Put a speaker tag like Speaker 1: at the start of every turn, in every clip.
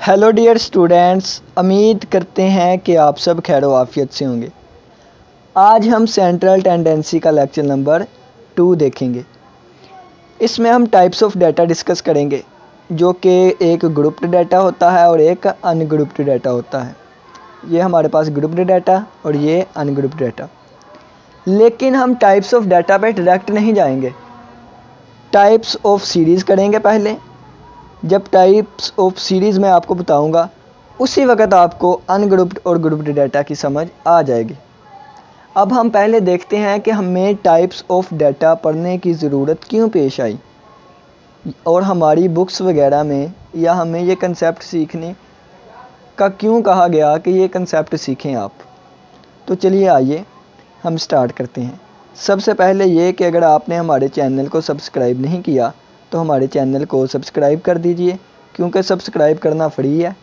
Speaker 1: Hello dear students, उम्मीद करते हैं कि आप सब खैर आफियत से होंगे। आज हम सेंट्रल टेंडेंसी का लेक्चर नंबर 2 देखेंगे। इसमें हम टाइप्स ऑफ डाटा डिस्कस करेंगे, जो कि एक ग्रुप्ड डाटा होता है और एक अनग्रुप्ड डाटा होता है। ये हमारे पास ग्रुप्ड डाटा और ये अनग्रुप्ड डाटा। लेकिन हम टाइप्स ऑफ डाटा पे डायरेक्ट नहीं जाएंगे, टाइप्स ऑफ सीरीज़ करेंगे पहले। जब टाइप्स ऑफ सीरीज़ मैं आपको बताऊंगा, उसी वक्त आपको अनग्रुप्ड और ग्रुप्ड डाटा की समझ आ जाएगी। अब हम पहले देखते हैं कि हमें टाइप्स ऑफ डाटा पढ़ने की ज़रूरत क्यों पेश आई और हमारी बुक्स वगैरह में या हमें ये कंसेप्ट सीखने का क्यों कहा गया कि ये कंसेप्ट सीखें आप। तो चलिए आइए हम स्टार्ट करते हैं। सबसे पहले ये कि अगर आपने हमारे चैनल को सब्सक्राइब नहीं किया तो हमारे चैनल को सब्सक्राइब कर दीजिए, क्योंकि सब्सक्राइब करना फ्री है।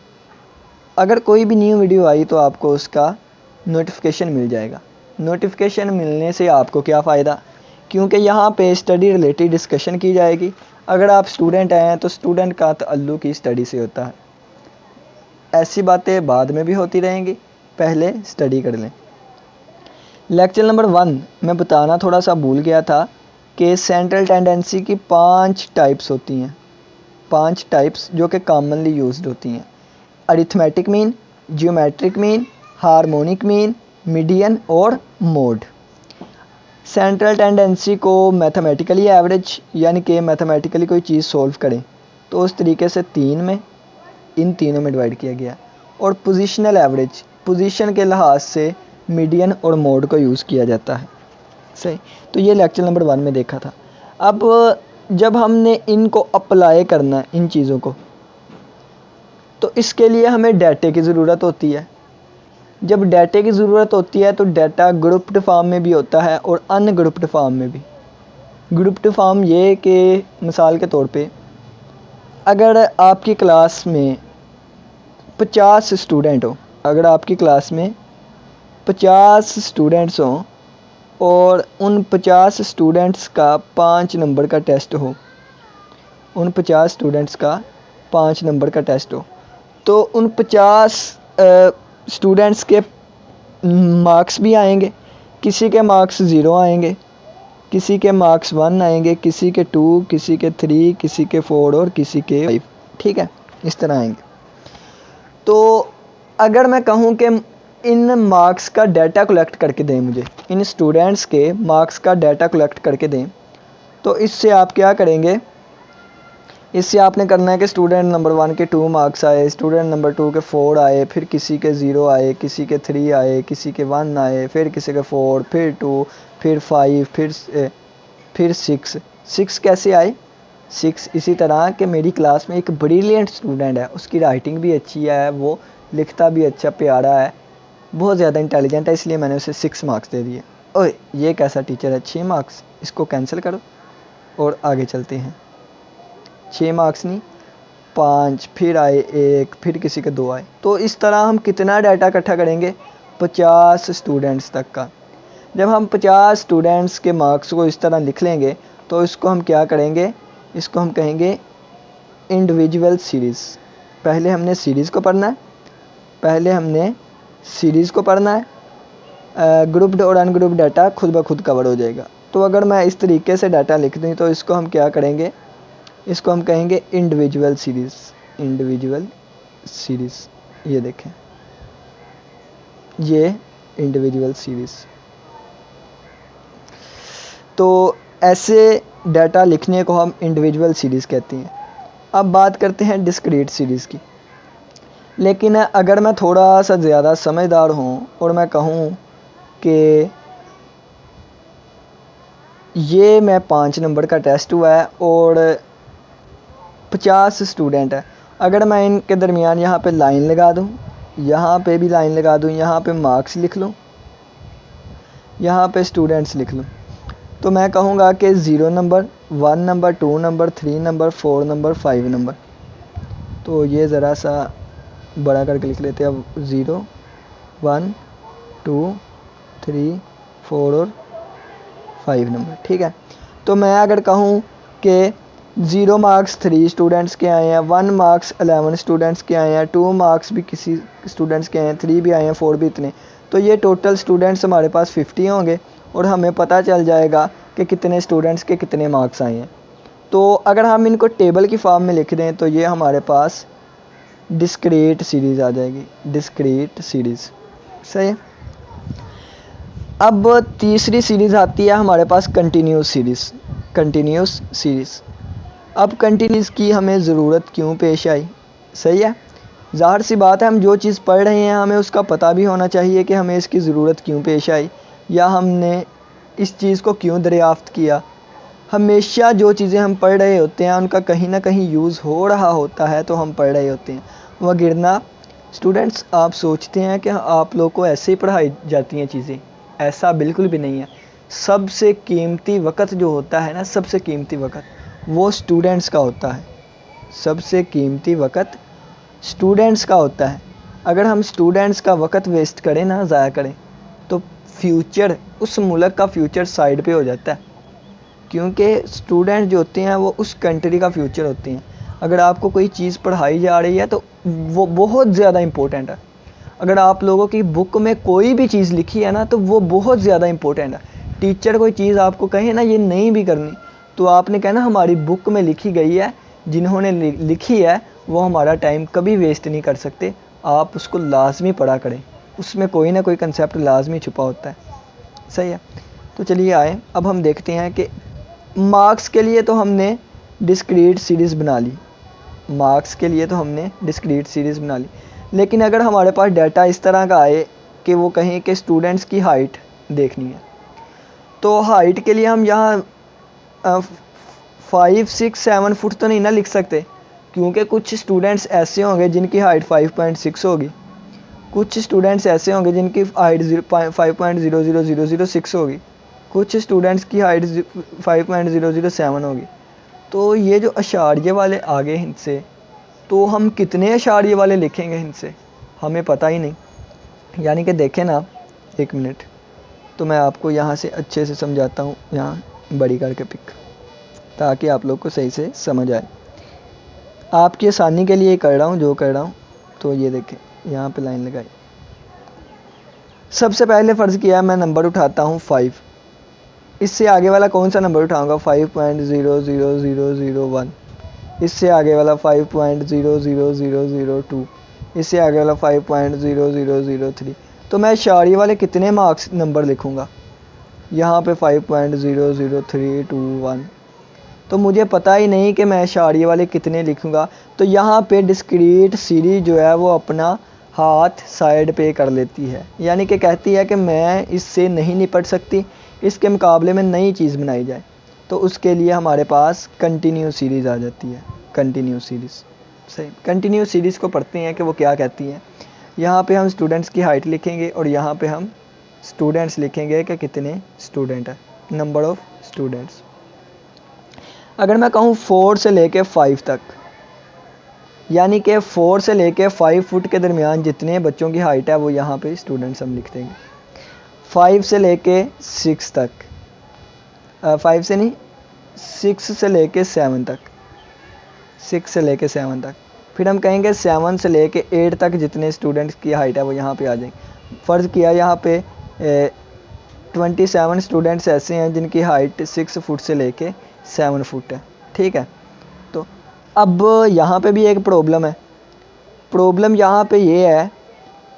Speaker 1: अगर कोई भी न्यू वीडियो आई तो आपको उसका नोटिफिकेशन मिल जाएगा। नोटिफिकेशन मिलने से आपको क्या फ़ायदा, क्योंकि यहाँ पे स्टडी रिलेटेड डिस्कशन की जाएगी। अगर आप स्टूडेंट हैं तो स्टूडेंट का ताल्लुक ही स्टडी से होता है। ऐसी बातें बाद में भी होती रहेंगी, पहले स्टडी कर लें। लेक्चर नंबर 1 मैं बताना थोड़ा सा भूल गया था कि सेंट्रल टेंडेंसी की 5 टाइप्स होती हैं। 5 टाइप्स जो कि कॉमनली यूज्ड होती हैं: arithmetic mean, geometric mean, harmonic mean, median और मोड। सेंट्रल टेंडेंसी को मैथमेटिकली एवरेज यानी कि मैथमेटिकली कोई चीज़ सॉल्व करें तो उस तरीके से इन तीनों में डिवाइड किया गया। और पोजीशनल एवरेज, पोजीशन के लिहाज से मीडियन और मोड को यूज़ किया जाता है। सही, तो ये लेक्चर नंबर 1 में देखा था। अब जब हमने इनको अप्लाई करना है इन चीज़ों को, तो इसके लिए हमें डाटे की ज़रूरत होती है। जब डाटे की ज़रूरत होती है तो डाटा ग्रुप्ड फॉर्म में भी होता है और अनग्रुप्ड फॉर्म में भी। ग्रुप्ड फॉर्म ये कि मिसाल के तौर पे अगर आपकी क्लास में 50 स्टूडेंट हो, अगर आपकी क्लास में 50 स्टूडेंट्स हों और उन 50 स्टूडेंट्स का 5 नंबर का टेस्ट हो, उन 50 स्टूडेंट्स का 5 नंबर का टेस्ट हो, तो उन 50 स्टूडेंट्स के मार्क्स भी आएंगे। किसी के मार्क्स 0 आएंगे, किसी के मार्क्स 1 आएंगे, किसी के 2, किसी के 3, किसी के 4 और किसी के 5। ठीक है, इस तरह आएंगे। तो अगर मैं कहूँ कि इन मार्क्स का डाटा कलेक्ट करके दें, मुझे इन स्टूडेंट्स के मार्क्स का डाटा कलेक्ट करके दें, तो इससे आप क्या करेंगे, इससे आपने करना है कि स्टूडेंट नंबर 1 के 2 मार्क्स आए, स्टूडेंट नंबर 2 के 4 आए, फिर किसी के 0 आए, किसी के 3 आए, किसी के 1 आए, फिर किसी के 4, फिर 2, फिर 5, फिर 6 कैसे आए 6। इसी तरह कि मेरी क्लास में एक ब्रिलियंट स्टूडेंट है, उसकी राइटिंग भी अच्छी है, वो लिखता भी अच्छा प्यारा है, बहुत ज़्यादा इंटेलिजेंट है, इसलिए मैंने उसे 6 मार्क्स दे दिए। ओए ये कैसा टीचर है, 6 मार्क्स, इसको कैंसिल करो और आगे चलते हैं। 6 मार्क्स नहीं, 5, फिर आए 1, फिर किसी के 2 आए। तो इस तरह हम कितना डाटा इकट्ठा करेंगे, 50 स्टूडेंट्स तक का। जब हम 50 स्टूडेंट्स के मार्क्स को इस तरह लिख लेंगे तो इसको हम क्या करेंगे, इसको हम कहेंगे इंडिविजुअल सीरीज़। पहले हमने सीरीज़ को पढ़ना है, ग्रुप्ड और अनग्रुप्ड डाटा खुद ब खुद कवर हो जाएगा। तो अगर मैं इस तरीके से डाटा लिख दूँ तो इसको हम क्या करेंगे, इसको हम कहेंगे इंडिविजुअल सीरीज़। ये देखें, ये इंडिविजुअल सीरीज़। तो ऐसे डाटा लिखने को हम इंडिविजुअल सीरीज़ कहते हैं। अब बात करते हैं डिस्क्रीट सीरीज़ की। लेकिन अगर मैं थोड़ा सा ज़्यादा समझदार हूँ और मैं कहूँ कि ये मैं 5 नंबर का टेस्ट हुआ है और 50 स्टूडेंट है, अगर मैं इनके दरमियान यहाँ पे लाइन लगा दूँ, यहाँ पे भी लाइन लगा दूँ, यहाँ पे मार्क्स लिख लूँ, यहाँ पे स्टूडेंट्स लिख लूँ, तो मैं कहूँगा कि 0 number, 1 number, 2 number, 3 number, 4 number, 5 number. तो ये ज़रा सा बड़ा करके लिख लेते हैं अब, 0, 1, 2, 3, 4 और 5 नंबर। ठीक है, तो मैं अगर कहूँ कि 0 मार्क्स 3 स्टूडेंट्स के आए हैं, 1 मार्क्स 11 स्टूडेंट्स के आए हैं, 2 मार्क्स भी किसी स्टूडेंट्स के आए हैं, 3 भी आए हैं, 4 भी इतने। तो ये टोटल स्टूडेंट्स हमारे पास 50 होंगे और हमें पता चल जाएगा कि कितने स्टूडेंट्स के कितने मार्क्स आए हैं। तो अगर हम इनको टेबल की फॉर्म में लिख दें तो ये हमारे पास डिस्क्रीट सीरीज़ आ जाएगी, डिस्क्रीट सीरीज़। सही है। अब तीसरी सीरीज़ आती है हमारे पास कंटिन्यूस सीरीज़, कंटिन्यूस सीरीज़। अब कंटिन्यूस की हमें ज़रूरत क्यों पेश आई? सही है, ज़ाहिर सी बात है, हम जो चीज़ पढ़ रहे हैं हमें उसका पता भी होना चाहिए कि हमें इसकी ज़रूरत क्यों पेश आई या हमने इस चीज़ को क्यों दरियाफ़्त किया। हमेशा जो चीज़ें हम पढ़ रहे होते हैं उनका कहीं ना कहीं यूज़ हो रहा होता है तो हम पढ़ रहे होते हैं, वगरना स्टूडेंट्स आप सोचते हैं कि आप लोग को ऐसे ही पढ़ाई जाती हैं चीज़ें, ऐसा बिल्कुल भी नहीं है। सबसे कीमती वक़्त जो होता है ना, सबसे कीमती वक़्त वो स्टूडेंट्स का होता है। सबसे कीमती वक़्त स्टूडेंट्स का होता है। अगर हम स्टूडेंट्स का वक़्त वेस्ट करें ना, ज़ाया करें, तो फ्यूचर, उस मुल्क का फ्यूचर साइड पे हो जाता है, क्योंकि स्टूडेंट जो होते हैं वो उस कंट्री का फ्यूचर होते हैं। अगर आपको कोई चीज़ पढ़ाई जा रही है तो वो बहुत ज़्यादा इम्पोर्टेंट है। अगर आप लोगों की बुक में कोई भी चीज़ लिखी है ना तो वो बहुत ज़्यादा इम्पोर्टेंट है। टीचर कोई चीज़ आपको कहे ना ये नहीं भी करनी, तो आपने कहना हमारी बुक में लिखी गई है, जिन्होंने लिखी है वो हमारा टाइम कभी वेस्ट नहीं कर सकते, आप उसको लाजमी पढ़ा करें, उसमें कोई ना कोई कंसेप्ट लाजमी छुपा होता है। सही है। तो चलिए आए, अब हम देखते हैं कि मार्क्स के लिए तो हमने डिस्क्रीट सीरीज़ बना ली, मार्क्स के लिए तो हमने डिस्क्रीट सीरीज़ बना ली, लेकिन अगर हमारे पास डाटा इस तरह का आए कि वो कहें कि स्टूडेंट्स की हाइट देखनी है, तो हाइट के लिए हम यहाँ 5, 6, 7 फुट तो नहीं ना लिख सकते, क्योंकि कुछ स्टूडेंट्स ऐसे होंगे जिनकी हाइट 5.6 होगी, कुछ स्टूडेंट्स ऐसे होंगे जिनकी हाइट 5.00006 होगी, कुछ स्टूडेंट्स की हाइट 5.007 होगी। तो ये जो अशारिये वाले आगे इनसे, तो हम कितने अशारिये वाले लिखेंगे इनसे, हमें पता ही नहीं। यानी कि देखें ना, एक मिनट, तो मैं आपको यहाँ से अच्छे से समझाता हूँ, यहाँ बड़ी करके पिक, ताकि आप लोग को सही से समझ आए। आपकी आसानी के लिए कर रहा हूँ जो कर रहा हूँ। तो ये देखें, यहाँ पे लाइन लगाई। सबसे पहले फ़र्ज़ किया मैं नंबर उठाता हूँ 5, इससे आगे वाला कौन सा नंबर उठाऊँगा? 5.00001, इससे आगे वाला 5.00002, इससे आगे वाला 5.0003। तो मैं इशारे वाले कितने मार्क्स नंबर लिखूँगा? यहाँ पे 5.00321। तो मुझे पता ही नहीं कि मैं इशारे वाले कितने लिखूँगा। तो यहाँ पे डिस्क्रीट सीरीज़ जो है वो अपना हाथ साइड पे कर लेती है, यानी कि कहती है कि मैं इससे नहीं निपट सकती, इसके मुकाबले में नई चीज़ बनाई जाए। तो उसके लिए हमारे पास कंटिन्यू सीरीज़ आ जाती है, कंटिन्यू सीरीज़। सही, कंटिन्यू सीरीज़ को पढ़ते हैं कि वो क्या कहती है। यहाँ पे हम स्टूडेंट्स की हाइट लिखेंगे और यहाँ पे हम स्टूडेंट्स लिखेंगे कि कितने स्टूडेंट है, नंबर ऑफ़ स्टूडेंट्स। अगर मैं कहूँ 4 से लेके 5 तक, यानी कि 4 से लेके 5 फुट के दरमियान जितने बच्चों की हाइट है वो यहाँ पे स्टूडेंट्स हम लिख देंगे। 5 से लेके 6 तक, 5 से नहीं, 6 से लेके 7 तक, 6 से लेके 7 तक। फिर हम कहेंगे 7 से लेके 8 तक जितने स्टूडेंट्स की हाइट है वो यहाँ पे आ जाएंगे। फ़र्ज़ किया यहाँ पे 27 स्टूडेंट्स ऐसे हैं जिनकी हाइट 6 फुट से लेके 7 फुट है, ठीक है। तो अब यहाँ पे भी एक प्रॉब्लम है। प्रॉब्लम यहाँ पे ये है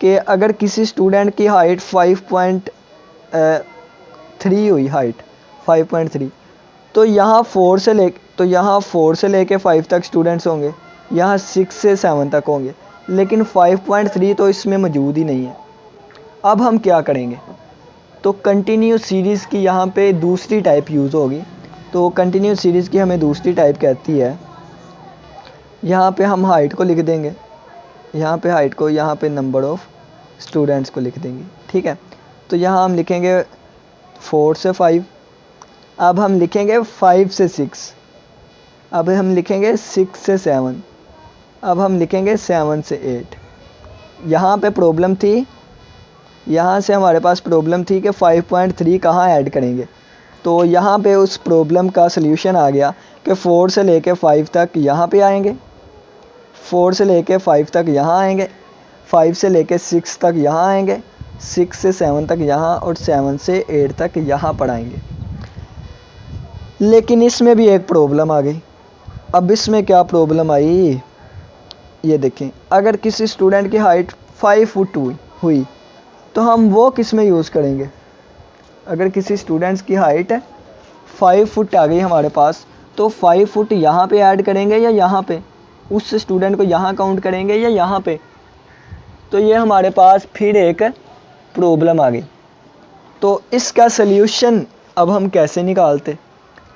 Speaker 1: कि अगर किसी स्टूडेंट की हाइट 5.3 हुई, हाइट 5.3, तो यहाँ 4 से लेके 5 तक स्टूडेंट्स होंगे, यहाँ 6 से 7 तक होंगे, लेकिन 5.3 तो इसमें मौजूद ही नहीं है। अब हम क्या करेंगे? तो कंटिन्यू सीरीज़ की यहाँ पे दूसरी टाइप यूज़ होगी। तो कंटिन्यू सीरीज़ की हमें दूसरी टाइप कहती है, यहाँ पे हम हाइट को लिख देंगे, यहाँ पे हाइट को, यहाँ पे नंबर ऑफ़ स्टूडेंट्स को लिख देंगे, ठीक है। तो यहाँ हम लिखेंगे 4 से 5, अब हम लिखेंगे 5 से 6, अब हम लिखेंगे 6 से 7, अब हम लिखेंगे 7 से 8। यहाँ पे प्रॉब्लम थी, यहाँ से हमारे पास प्रॉब्लम थी कि 5.3 कहाँ ऐड करेंगे। तो यहाँ पे उस प्रॉब्लम का सल्यूशन आ गया कि 4 से लेके 5 तक यहाँ पे आएंगे, 4 से लेके 5 तक यहाँ आएंगे, 5 से लेके 6 तक यहाँ आएंगे, 6 से 7 तक यहाँ और 7 से 8 तक यहाँ पर आएंगे। लेकिन इसमें भी एक प्रॉब्लम आ गई। अब इसमें क्या प्रॉब्लम आई, ये देखें, अगर किसी स्टूडेंट की हाइट 5 फुट हुई तो हम वो किस में यूज़ करेंगे। अगर किसी स्टूडेंट्स की हाइट 5 फुट आ गई हमारे पास, तो 5 फुट यहाँ पे ऐड करेंगे या यहाँ पे, उस स्टूडेंट को यहाँ काउंट करेंगे या यहाँ पे। तो ये हमारे पास फिर एक प्रॉब्लम आ गई। तो इसका सल्यूशन अब हम कैसे निकालते,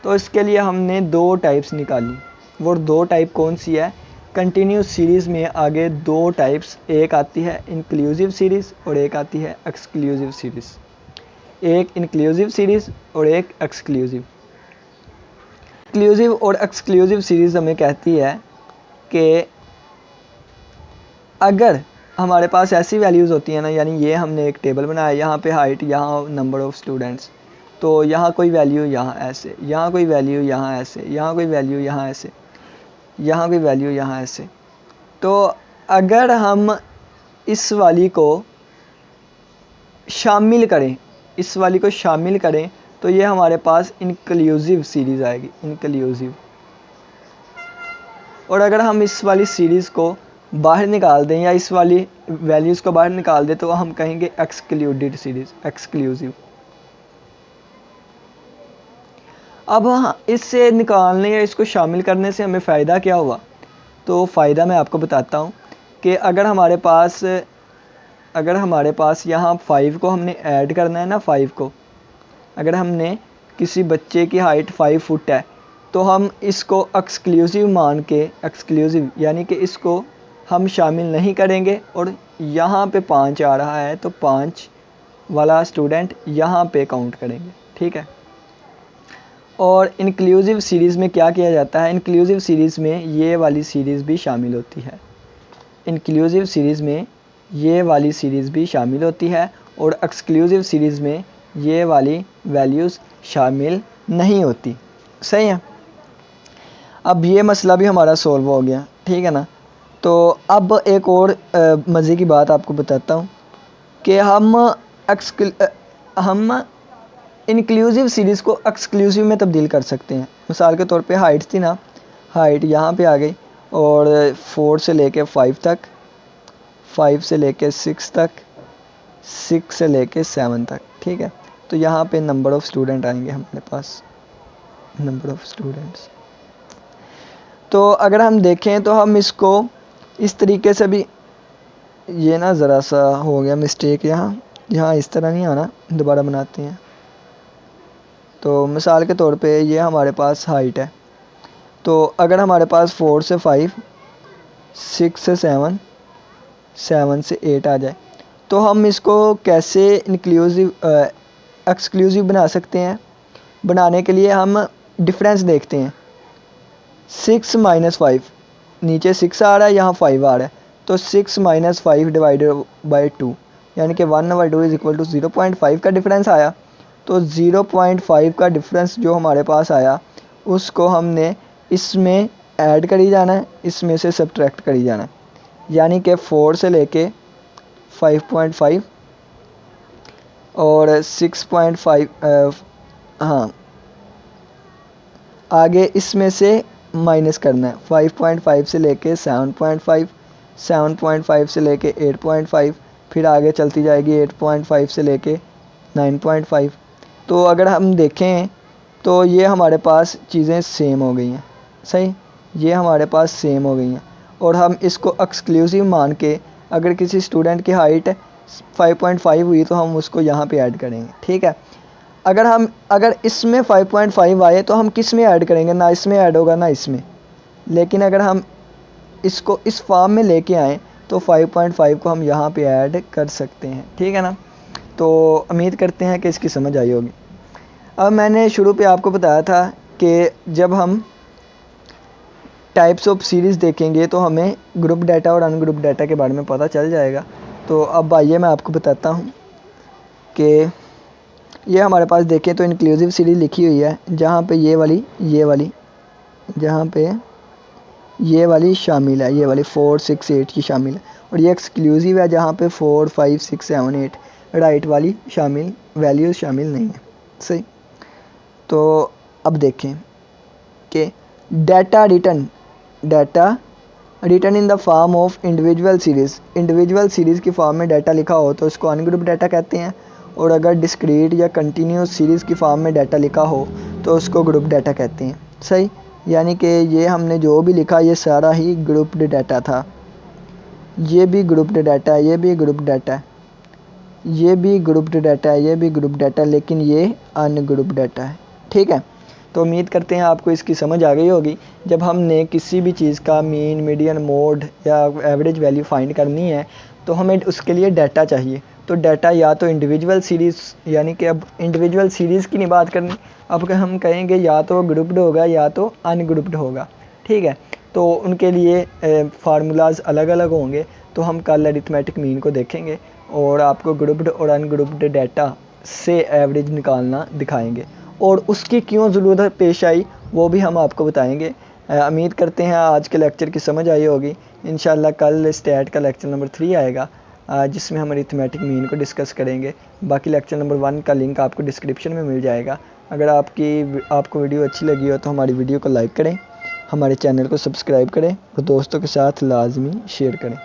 Speaker 1: तो इसके लिए हमने 2 टाइप्स निकाली। वो 2 टाइप कौन सी है, कंटिन्यूस सीरीज़ में आगे 2 टाइप्स, एक आती है इंक्लूसिव सीरीज़ और एक आती है एक्सक्लूसिव सीरीज़। एक इंक्लूसिव सीरीज़ और एक एक्सक्लूसिव। इंक्लूसिव और एक्सक्लूसिव सीरीज़ हमें कहती है कि अगर हमारे पास ऐसी वैल्यूज़ होती हैं ना, यानी ये हमने एक टेबल बनाया, यहाँ पे हाइट, यहाँ नंबर ऑफ़ स्टूडेंट्स, तो यहाँ कोई वैल्यू यहाँ ऐसे, यहाँ कोई वैल्यू यहाँ ऐसे, यहाँ कोई वैल्यू यहाँ ऐसे, यहाँ कोई वैल्यू यहाँ ऐसे। तो अगर हम इस वाली को शामिल करें, इस वाली को शामिल करें, तो ये हमारे पास इंक्लूसिव सीरीज़ आएगी, इंक्लूसिव। और अगर हम इस वाली सीरीज़ को बाहर निकाल दें या इस वाली वैल्यूज़ को बाहर निकाल दें, तो हम कहेंगे एक्सक्लूडेड सीरीज़, एक्सक्लूसिव। अब इससे निकालने या इसको शामिल करने से हमें फ़ायदा क्या हुआ, तो फ़ायदा मैं आपको बताता हूँ कि अगर हमारे पास यहाँ 5 को हमने ऐड करना है ना, 5 को, अगर हमने किसी बच्चे की हाइट 5 फुट है, तो हम इसको एक्सक्लूसिव मान के, एक्सक्लूसिव यानी कि इसको हम शामिल नहीं करेंगे, और यहाँ पे 5 आ रहा है तो 5 वाला स्टूडेंट यहाँ पे काउंट करेंगे, ठीक है। और इंक्लूसिव सीरीज़ में क्या किया जाता है, इंक्लूसिव सीरीज़ में ये वाली सीरीज़ भी शामिल होती है, इंक्लूसिव सीरीज़ में ये वाली सीरीज़ भी शामिल होती है, और एक्सक्लूसिव सीरीज़ में ये वाली वैल्यूज़ शामिल नहीं होती। सही है। अब ये मसला भी हमारा सॉल्व हो गया, ठीक है ना। तो अब एक और मज़े की बात आपको बताता हूँ कि हम इंक्लूसिव सीरीज़ को एक्सक्लूसिव में तब्दील कर सकते हैं। मिसाल के तौर पे हाइट थी ना, हाइट यहाँ पे आ गई, और 4 से लेके 5 तक, 5 से लेके 6 तक, 6 से लेके 7 तक, ठीक है। तो यहाँ पे नंबर ऑफ़ स्टूडेंट आएंगे हमारे पास, नंबर ऑफ़ स्टूडेंट्स। तो अगर हम देखें तो हम इसको इस तरीके से भी, ये ना ज़रा सा हो गया मिस्टेक, यहाँ इस तरह नहीं आना, दोबारा बनाते हैं। तो मिसाल के तौर पे ये हमारे पास हाइट है, तो अगर हमारे पास 4 से 5, 6 से 7, 7 से 8 आ जाए, तो हम इसको कैसे एक्सक्लूसिव बना सकते हैं। बनाने के लिए हम डिफरेंस देखते हैं। 6 माइनस 5, नीचे 6 आ रहा है, यहाँ 5 आ रहा है, तो 6 माइनस 5 डिवाइडेड बाई 2, यानी कि 1/2 इज इक्वल टू 0.5 का डिफरेंस आया। तो 0.5 का डिफरेंस जो हमारे पास आया, उसको हमने इसमें ऐड करी जाना है, इसमें से सब्ट्रैक्ट करी जाना है, यानी कि 4 से लेके 5.5 और 6.5, हाँ, आगे इसमें से माइनस करना है। 5.5 से लेके 7.5, 7.5 से लेके 8.5, फिर आगे चलती जाएगी 8.5 से लेके 9.5। तो अगर हम देखें तो ये हमारे पास चीज़ें सेम हो गई हैं। सही, ये हमारे पास सेम हो गई हैं, और हम इसको एक्सक्लूसिव मान के, अगर किसी स्टूडेंट की हाइट 5.5 हुई तो हम उसको यहाँ पे ऐड करेंगे, ठीक है। अगर इसमें 5.5 आए तो हम किस में ऐड करेंगे, ना इसमें ऐड होगा ना इसमें। लेकिन अगर हम इसको इस फॉर्म में लेके आएँ तो 5.5 को हम यहाँ पे ऐड कर सकते हैं, ठीक है ना। तो उम्मीद करते हैं कि इसकी समझ आई होगी। अब मैंने शुरू पे आपको बताया था कि जब हम टाइप्स ऑफ सीरीज़ देखेंगे तो हमें ग्रुप डाटा और अनग्रुप डाटा के बारे में पता चल जाएगा। तो अब आइए मैं आपको बताता हूँ कि ये हमारे पास देखें तो इंक्लूसिव सीरीज़ लिखी हुई है, जहाँ पे ये वाली जहाँ पे ये वाली शामिल है, ये वाली 4, 6, 8 की शामिल है, और ये एक्सक्लूसिव है जहाँ पे 4, 5, 6, 7, 8 राइट वाली शामिल वैल्यूज़ शामिल नहीं है। सही। तो अब देखें कि data return in the form of individual series की फॉर्म में डाटा लिखा हो तो उसको अनग्रुप डाटा कहते हैं, और अगर डिस्क्रीट या कंटिन्यूस सीरीज़ की फॉर्म में डाटा लिखा हो तो उसको ग्रुप डाटा कहते हैं। सही। यानी कि ये हमने जो भी लिखा ये सारा ही ग्रुप्ड डाटा था। ये भी ग्रुप्ड डाटा है, ये भी ग्रुप डाटा है, ये भी ग्रुप्ड डाटा है, ये भी ग्रुप डाटा, लेकिन ये अनग्रुप डाटा है। ठीक है। तो उम्मीद करते हैं आपको इसकी समझ आ गई होगी। जब हमने किसी भी चीज़ का मीन, मीडियन, मोड या एवरेज वैल्यू फाइंड करनी है तो हमें उसके लिए डाटा चाहिए। तो डाटा या तो इंडिविजुअल सीरीज़, यानी कि अब इंडिविजुअल सीरीज़ की नहीं बात करनी, अब हम कहेंगे या तो ग्रुप्ड होगा या तो अनग्रुप्ड होगा। ठीक है। तो उनके लिए फार्मूलाज अलग अलग होंगे। तो हम कल अरिथमेटिक मीन को देखेंगे और आपको ग्रुप्ड और अनग्रुप्ड डाटा से एवरेज निकालना दिखाएंगे, और उसकी क्यों ज़रूरत पेश आई वो भी हम आपको बताएंगे। उम्मीद करते हैं आज के लेक्चर की समझ आई होगी। इंशाल्लाह कल स्टैट का लेक्चर नंबर 3 आएगा जिसमें हम अरिथमेटिक मीन को डिस्कस करेंगे। बाकी लेक्चर नंबर 1 का लिंक आपको डिस्क्रिप्शन में मिल जाएगा। अगर आपको वीडियो अच्छी लगी हो तो हमारी वीडियो को लाइक करें, हमारे चैनल को सब्सक्राइब करें और दोस्तों के साथ लाजमी शेयर करें।